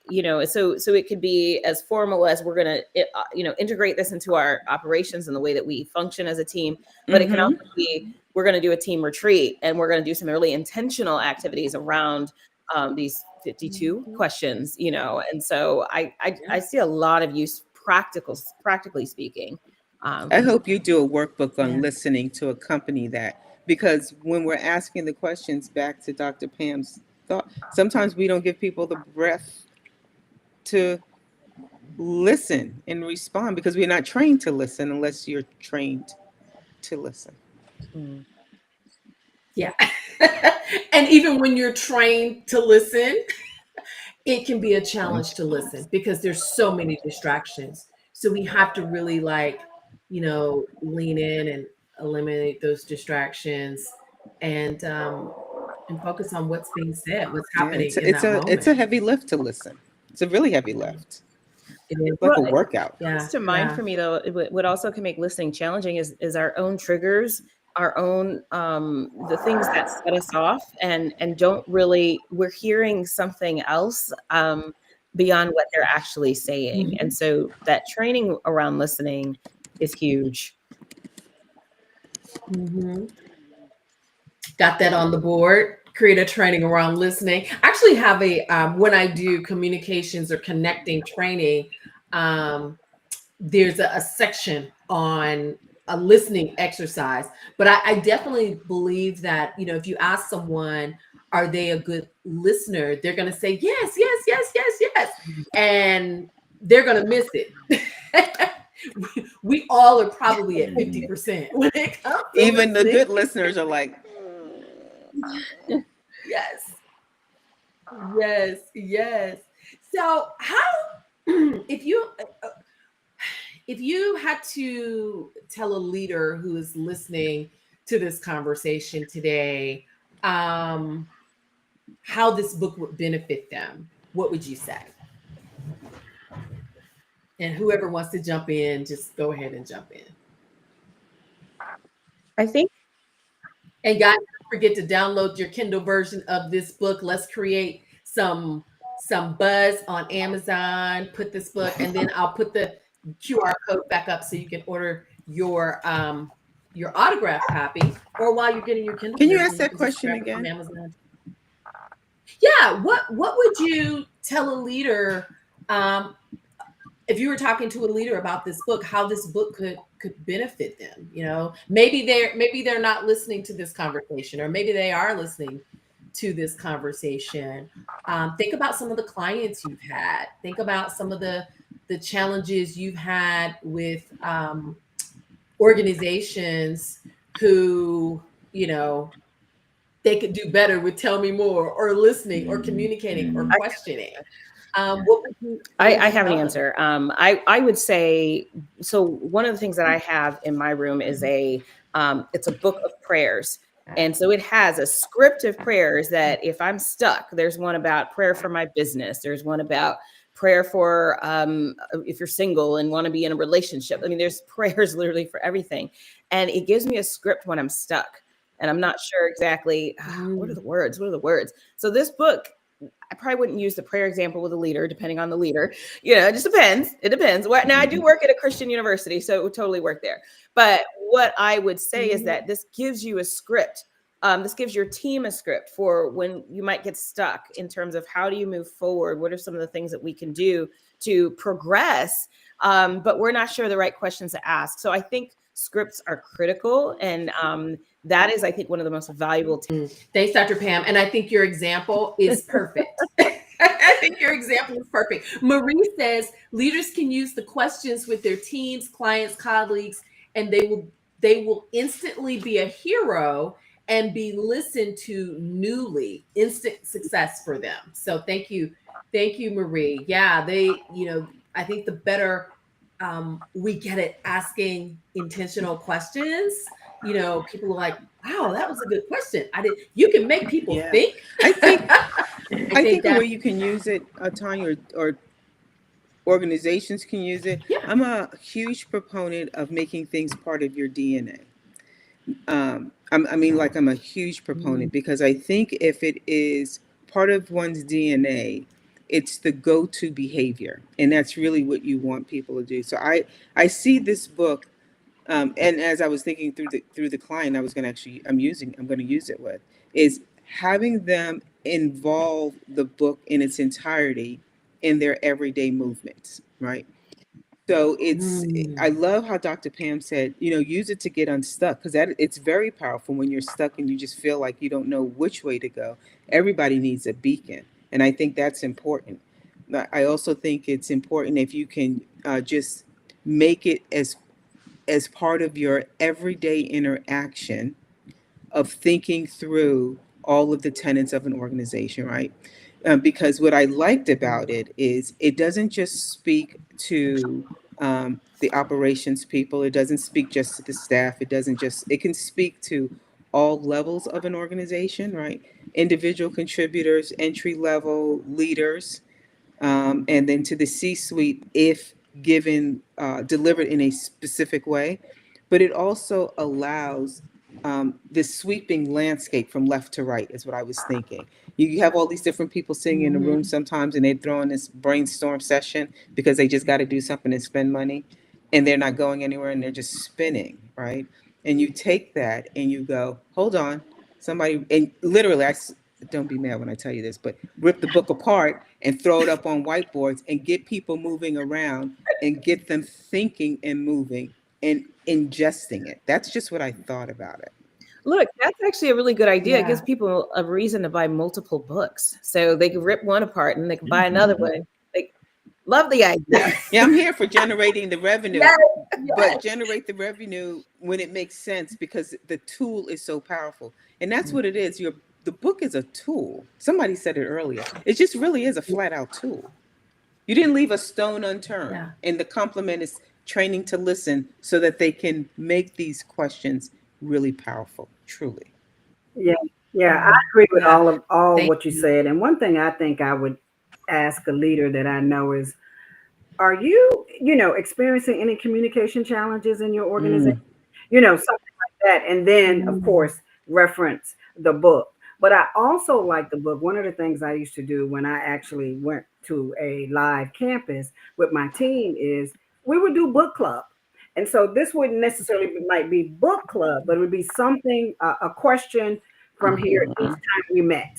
it could be as formal as we're going to, integrate this into our operations and the way that we function as a team. But it can also be we're going to do a team retreat, and we're going to do some really intentional activities around these 52 questions, And so I see a lot of use, practically speaking. I hope you do a workbook on listening to accompany that, because when we're asking the questions, back to Dr. Pam's thought, sometimes we don't give people the breath to listen and respond because we're not trained to listen unless you're trained to listen. Yeah. And even when you're trained to listen, it can be a challenge to listen because there's so many distractions. So we have to really lean in and eliminate those distractions and focus on what's being said, what's happening in that moment. It's a heavy lift to listen. It's a really heavy lift. It is like a workout. Yeah. Comes to mind for me though, what also can make listening challenging is our own triggers, our own the things that set us off and don't really, we're hearing something else beyond what they're actually saying. And so that training around listening is huge. Got that on the board. Create a training around listening. I actually have a when I do communications or connecting training, there's a section on a listening exercise. But I definitely believe that, if you ask someone, are they a good listener? They're going to say, yes, yes, yes, yes, yes. And they're going to miss it. We all are probably at 50% when it comes to Even the listening. good listeners are like, Yes. Yes. Yes. So how, if you had to tell a leader who is listening to this conversation today, how this book would benefit them, what would you say? And whoever wants to jump in, just go ahead and jump in. I think. And guys, don't forget to download your Kindle version of this book. Let's create some buzz on Amazon. Put this book, and then I'll put the QR code back up so you can order your autograph copy, or while you're getting your Kindle. Can you version, ask that can just question grab it from again? Amazon. Yeah, what would you tell a leader if you were talking to a leader about this book, how this book could benefit them? Maybe they're not listening to this conversation, or maybe they are listening to this conversation. Think about some of the clients you've had. Think about some of the challenges you've had with organizations who, they could do better with tell me more, or listening, or communicating, or questioning. What would you I have an tell them? answer. I would say, so one of the things that I have in my room is it's a book of prayers. And so it has a script of prayers that if I'm stuck, there's one about prayer for my business. There's one about prayer for if you're single and want to be in a relationship. I mean, there's prayers literally for everything. And it gives me a script when I'm stuck and I'm not sure exactly what are the words. So this book, I probably wouldn't use the prayer example with a leader, depending on the leader. It just depends. It depends. Now, I do work at a Christian university, so it would totally work there. But what I would say is that this gives you a script. This gives your team a script for when you might get stuck in terms of how do you move forward? What are some of the things that we can do to progress, but we're not sure the right questions to ask. So I think scripts are critical, and that is, I think, one of the most valuable. Thanks, Dr. Pam. And I think your example is perfect. I think your example is perfect. Marie says leaders can use the questions with their teams, clients, colleagues, and they will instantly be a hero and be listened to newly. Instant success for them. So thank you, Marie. Yeah, I think the better we get at asking intentional questions, people are like, wow, that was a good question. You can make people Yeah. think. I think I think the that- way you can use it, Tanya, or organizations can use it. Yeah. I'm a huge proponent of making things part of your DNA. I'm a huge proponent because I think if it is part of one's DNA, it's the go-to behavior, and that's really what you want people to do. So I see this book, and as I was thinking through the client, I'm going to use it with is having them involve the book in its entirety in their everyday movements, right? So I love how Dr. Pam said, use it to get unstuck, because it's very powerful when you're stuck and you just feel like you don't know which way to go. Everybody needs a beacon, and I think that's important. But I also think it's important if you can just make it as part of your everyday interaction of thinking through all of the tenets of an organization, right? Because what I liked about it is it doesn't just speak to the operations people. It doesn't speak just to the staff. It can speak to all levels of an organization, right? Individual contributors, entry level leaders, and then to the C-suite if given delivered in a specific way. But it also allows this sweeping landscape from left to right is what I was thinking. You have all these different people sitting in a room sometimes, and they throw in this brainstorm session because they just got to do something and spend money, and they're not going anywhere, and they're just spinning, right? And you take that and you go, hold on, somebody, and literally, don't be mad when I tell you this, but rip the book apart and throw it up on whiteboards and get people moving around and get them thinking and moving and ingesting it. That's just what I thought about it. Look, that's actually a really good idea. Yeah. It gives people a reason to buy multiple books, so they can rip one apart and they can buy another one. Like, love the idea. Yeah, I'm here for generating the revenue, Yes. but generate the revenue when it makes sense, because the tool is so powerful. And that's what it is. The book is a tool. Somebody said it earlier. It just really is a flat out tool. You didn't leave a stone unturned. Yeah. And the compliment is training to listen so that they can make these questions really powerful, truly. Yeah, I agree with Yeah. all Thank what you said. And one thing I think I would ask a leader that I know is, are you, experiencing any communication challenges in your organization? Something like that. And then, of course, reference the book. But I also like the book. One of the things I used to do when I actually went to a live campus with my team is we would do book club. And so this wouldn't necessarily might be book club, but it would be something, a question from here each time we met,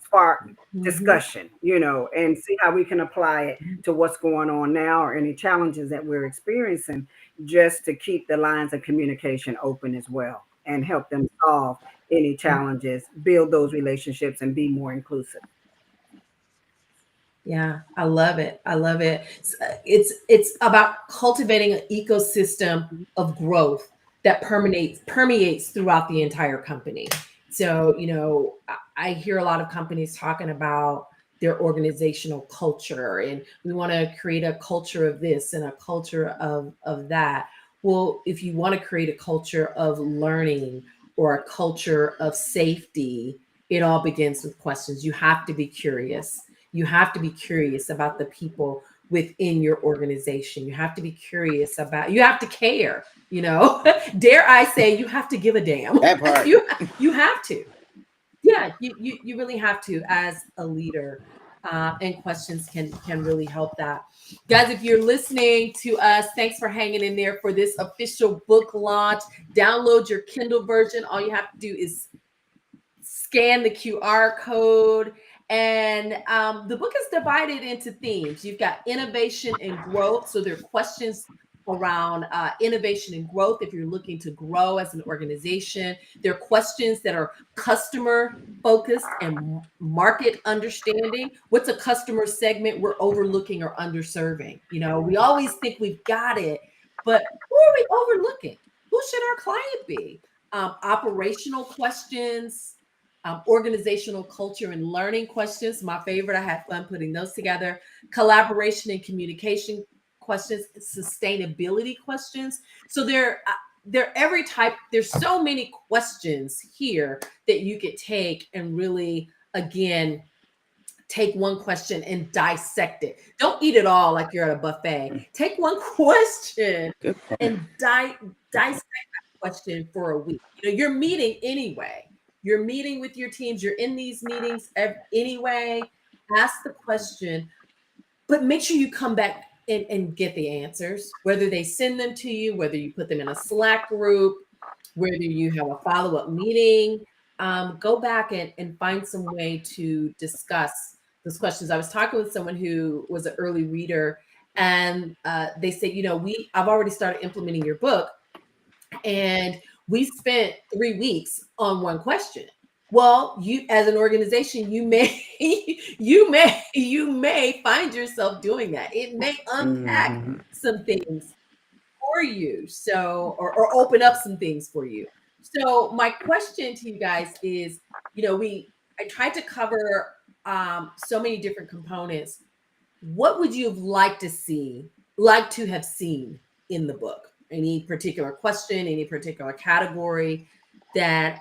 spark discussion, and see how we can apply it to what's going on now or any challenges that we're experiencing, just to keep the lines of communication open as well and help them solve any challenges, build those relationships, and be more inclusive. Yeah, I love it. It's about cultivating an ecosystem of growth that permeates throughout the entire company. So, I hear a lot of companies talking about their organizational culture, and we want to create a culture of this and a culture of that. Well, if you want to create a culture of learning or a culture of safety, it all begins with questions. You have to be curious. You have to be curious about the people within your organization. You have to be curious about, you have to care, dare I say, you have to give a damn. That part. You have to. Yeah, you really have to as a leader. And questions can really help that. Guys, if you're listening to us, thanks for hanging in there for this official book launch. Download your Kindle version. All you have to do is scan the QR code And the book is divided into themes. You've got innovation and growth. So there are questions around innovation and growth if you're looking to grow as an organization. There are questions that are customer focused and market understanding. What's a customer segment we're overlooking or underserving? You know, we always think we've got it, but who are we overlooking? Who should our client be? Operational questions, organizational culture and learning questions. My favorite. I had fun putting those together. Collaboration and communication questions, sustainability questions. So they're every type. There's so many questions here that you could take and really, again, take one question and dissect it. Don't eat it all like you're at a buffet. Take one question Good point. and dissect that question for a week. You know, you're meeting anyway. You're meeting with your teams. You're in these meetings anyway. Ask the question, but make sure you come back and get the answers, whether they send them to you, whether you put them in a Slack group, whether you have a follow-up meeting. Go back and find some way to discuss those questions. I was talking with someone who was an early reader, and they said, you know, I've already started implementing your book, and we spent 3 weeks on one question. Well, you as an organization, you may find yourself doing that. It may unpack some things for you, so or open up some things for you. So my question to you guys is, you know, I tried to cover so many different components. What would you have liked to have seen in the book? Any particular question, any particular category that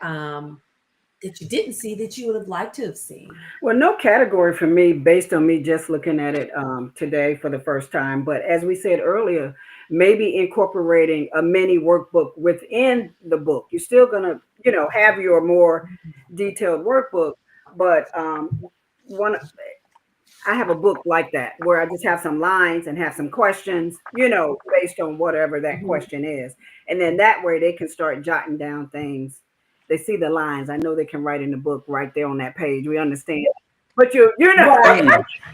that you didn't see that you would have liked to have seen? Well, no category for me based on me just looking at it today for the first time. But as we said earlier, maybe incorporating a mini workbook within the book. You're still going to, you know, have your more detailed workbook. But I have a book like that where I just have some lines and have some questions, you know, based on whatever that question is. And then that way they can start jotting down things. They see the lines. I know they can write in the book right there on that page. We understand. But you're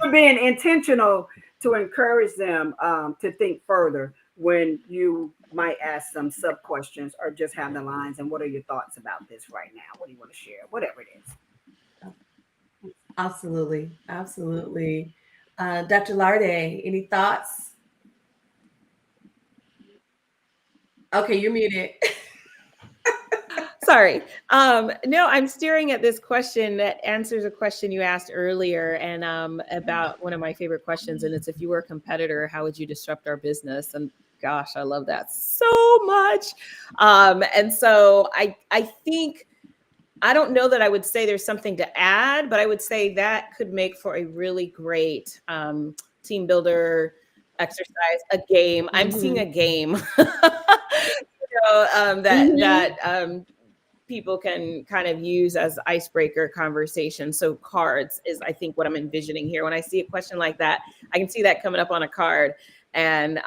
being intentional to encourage them to think further when you might ask some sub questions or just have the lines. And what are your thoughts about this right now? What do you want to share? Whatever it is. Absolutely. Dr. Larde, any thoughts? Okay, you're muted. Sorry. No, I'm staring at this question that answers a question you asked earlier, and about one of my favorite questions, and it's, if you were a competitor, how would you disrupt our business? And gosh, I love that so much. And so I think, I don't know that I would say there's something to add, but I would say that could make for a really great team builder exercise, a game. I'm seeing a game that people can kind of use as icebreaker conversation. So cards is, I think, what I'm envisioning here. When I see a question like that, I can see that coming up on a card. And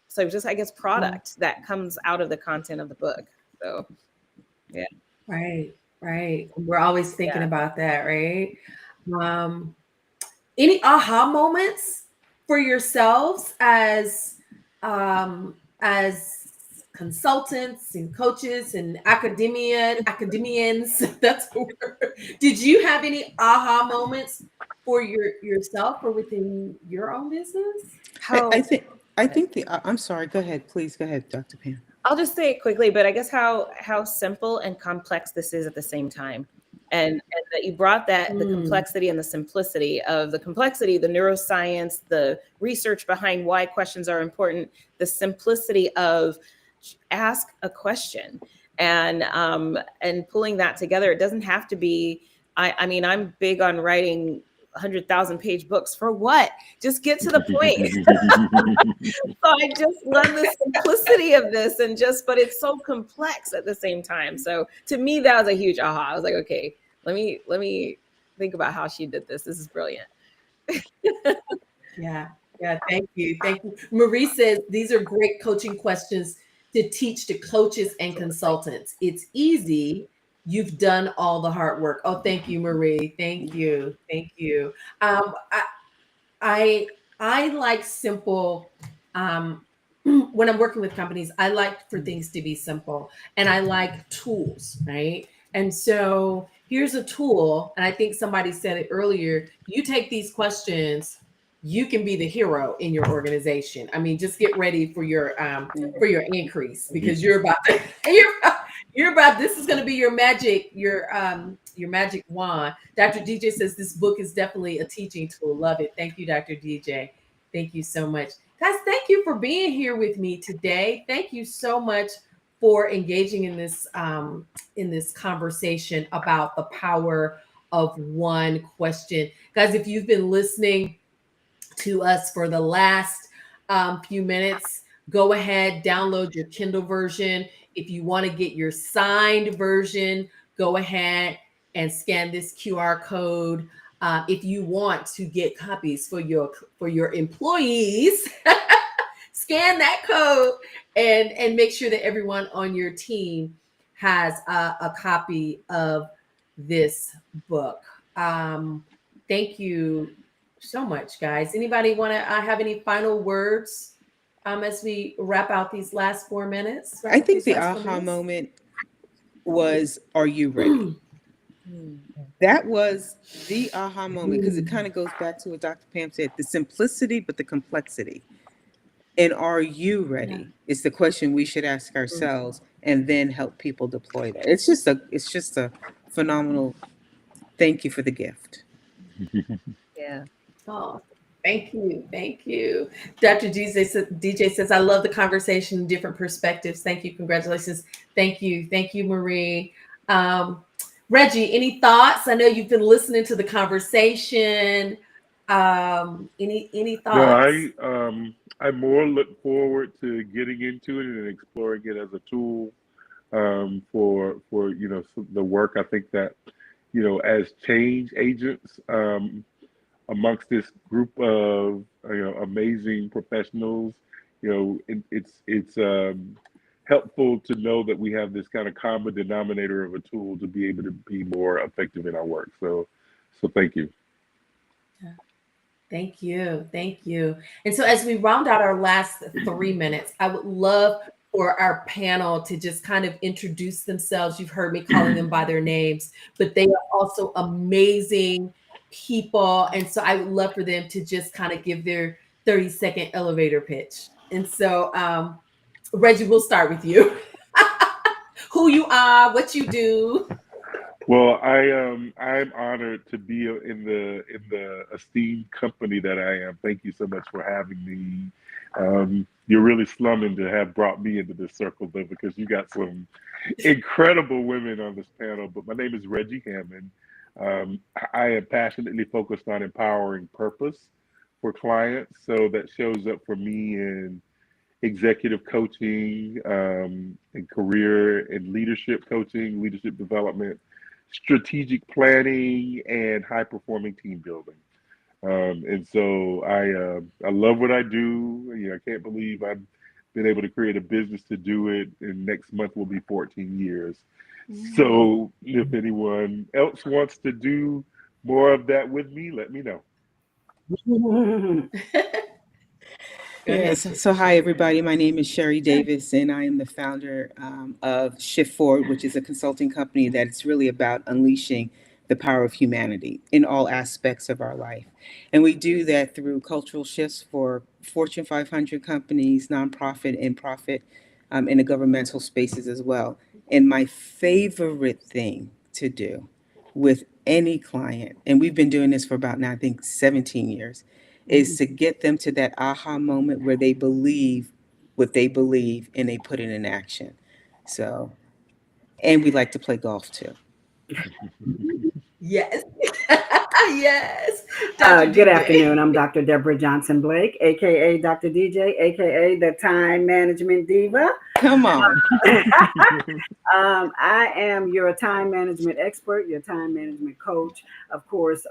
so just, I guess, product that comes out of the content of the book. So, yeah. Right. We're always thinking about that, right? Any aha moments for yourselves as consultants and coaches and academians? That's the word. Did you have any aha moments for yourself or within your own business? I think I'm sorry. Go ahead, please. Go ahead, Dr. Pam. I'll just say it quickly, but I guess how simple and complex this is at the same time. And that you brought that, the complexity and the simplicity of the complexity, the neuroscience, the research behind why questions are important, the simplicity of ask a question and pulling that together. It doesn't have to be, I mean, I'm big on writing 100,000 page books for what? Just get to the point. So I just love the simplicity of this but it's so complex at the same time. So to me, that was a huge aha. I was like, okay, let me think about how she did this. This is brilliant. Yeah. Thank you. Marie says these are great coaching questions to teach to coaches and consultants. It's easy You've done all the hard work. Oh, thank you, Marie. Thank you. Thank you. Um, I, I like simple. When I'm working with companies, I like for things to be simple, and I like tools, right? And so here's a tool, and I think somebody said it earlier. You take these questions, you can be the hero in your organization. I mean, just get ready for your increase, because you're about to, you're about, this is going to be your magic wand. Dr. DJ says this book is definitely a teaching tool. Love it. Thank you, Dr. DJ. Thank you so much. Guys, thank you for being here with me today. Thank you so much for engaging in this conversation about the power of one question. Guys, if you've been listening to us for the last few minutes, go ahead, download your Kindle version. If you want to get your signed version, go ahead and scan this QR code. If you want to get copies for your employees, scan that code and make sure that everyone on your team has a copy of this book. Thank you so much, guys. Anybody want to have any final words as we wrap out these last 4 minutes? I think the aha moment was, are you ready? That was the aha moment, because it kind of goes back to what Dr. Pam said, the simplicity, but the complexity. And are you ready? It's the question we should ask ourselves, and then help people deploy that. It's just a phenomenal, thank you for the gift. Yeah. Oh, thank you. Thank you. Dr. DJ says, I love the conversation, different perspectives. Thank you. Congratulations. Thank you. Thank you, Marie. Reggie, any thoughts? I know you've been listening to the conversation. Any thoughts? No, I more look forward to getting into it and exploring it as a tool for the work. I think that as change agents amongst this group of amazing professionals, it's helpful to know that we have this kind of common denominator of a tool to be able to be more effective in our work. So thank you. Thank you. Thank you. And so as we round out our last 3 minutes, I would love for our panel to just kind of introduce themselves. You've heard me calling them by their names, but they are also amazing people. And so I would love for them to just kind of give their 30-second elevator pitch. And so, Reggie, we'll start with you. Who you are, what you do. Well, I'm honored to be in the esteemed company that I am. Thank you so much for having me. You're really slumming to have brought me into this circle, though, because you got some incredible women on this panel. But my name is Reggie Hammond. I am passionately focused on empowering purpose for clients. So that shows up for me in executive coaching, and career and leadership coaching, leadership development, strategic planning, and high performing team building. And so I love what I do. I can't believe I've been able to create a business to do it, and next month will be 14 years. So if anyone else wants to do more of that with me, let me know. Yes. So hi, everybody. My name is Sherry Davis, and I am the founder of Shift Forward, which is a consulting company that is really about unleashing the power of humanity in all aspects of our life. And we do that through cultural shifts for Fortune 500 companies, nonprofit and profit, in the governmental spaces as well. And my favorite thing to do with any client, and we've been doing this for about now, I think 17 years, is to get them to that aha moment where they believe what they believe and they put it in action. So, and we like to play golf too. Yes. Yes. Dr. Good DJ. afternoon. I'm Dr. Deborah Johnson Blake, aka Dr. DJ, aka the Time Management Diva. Come on. I am your time management expert, your time management coach, of course,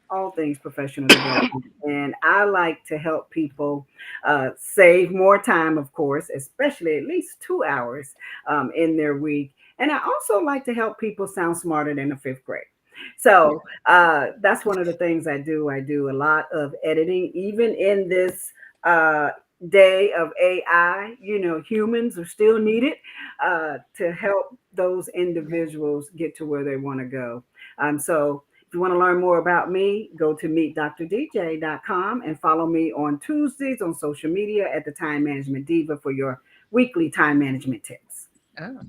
all things professional development. And I like to help people save more time, of course, especially at least 2 hours in their week. And I also like to help people sound smarter than the fifth grade. So that's one of the things I do. I do a lot of editing, even in this day of AI. You know, humans are still needed to help those individuals get to where they want to go. So if you want to learn more about me, go to meetdrdj.com and follow me on Tuesdays on social media at the Time Management Diva for your weekly time management tips. Oh.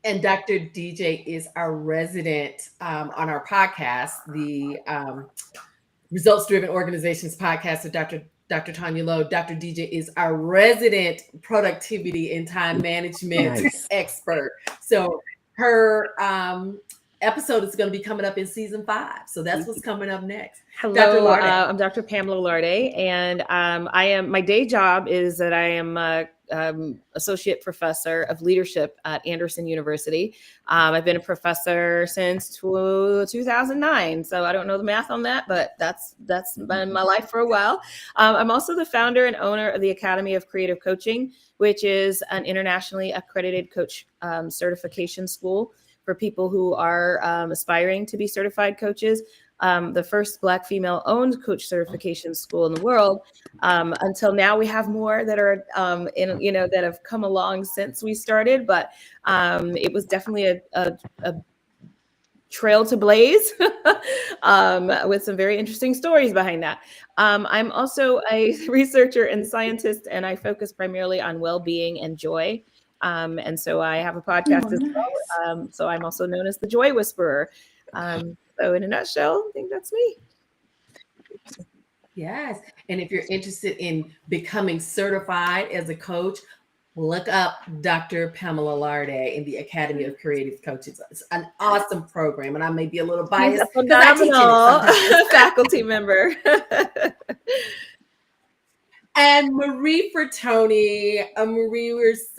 And Dr. DJ is our resident on our podcast, the Results Driven Organizations podcast of Dr. Tanya Lowe. Dr. DJ is our resident productivity and time management expert. So her episode is going to be coming up in season 5. So that's what's coming up next. Hello, Dr. Larde. I'm Dr. Pamela Larde, and my day job is that I am associate professor of leadership at Anderson University. I've been a professor since 2009, so I don't know the math on that, but that's been my life for a while. I'm also the founder and owner of the Academy of Creative Coaching, which is an internationally accredited coach certification school for people who are aspiring to be certified coaches. The first Black female-owned coach certification school in the world. Until now, we have more that are that have come along since we started, but it was definitely a trail to blaze with some very interesting stories behind that. I'm also a researcher and scientist, and I focus primarily on well-being and joy. And so I have a podcast as well. So I'm also known as the Joy Whisperer. So in a nutshell, I think that's me. Yes. And if you're interested in becoming certified as a coach, look up Dr. Pamela Larde in the Academy of Creative Coaches. It's an awesome program. And I may be a little biased because I teach it faculty member. And Marie Fertoni. Marie,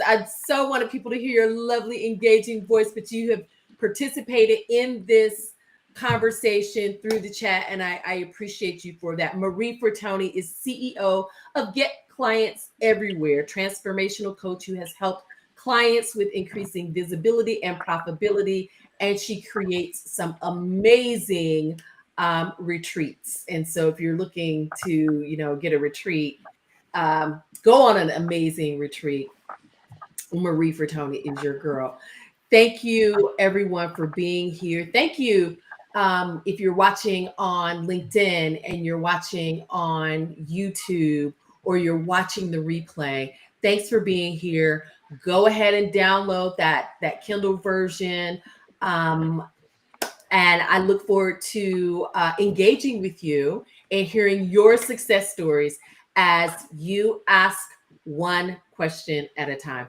I so wanted people to hear your lovely, engaging voice, but you have participated in this conversation through the chat, and I appreciate you for that. Marie Fertoni is CEO of Get Clients Everywhere, transformational coach who has helped clients with increasing visibility and profitability, and she creates some amazing retreats. And so if you're looking to get a retreat, go on an amazing retreat. Marie Fertoni is your girl. Thank you, everyone, for being here. Thank you. If you're watching on LinkedIn and you're watching on YouTube or you're watching the replay, thanks for being here. Go ahead and download that Kindle version. And I look forward to engaging with you and hearing your success stories as you ask one question at a time.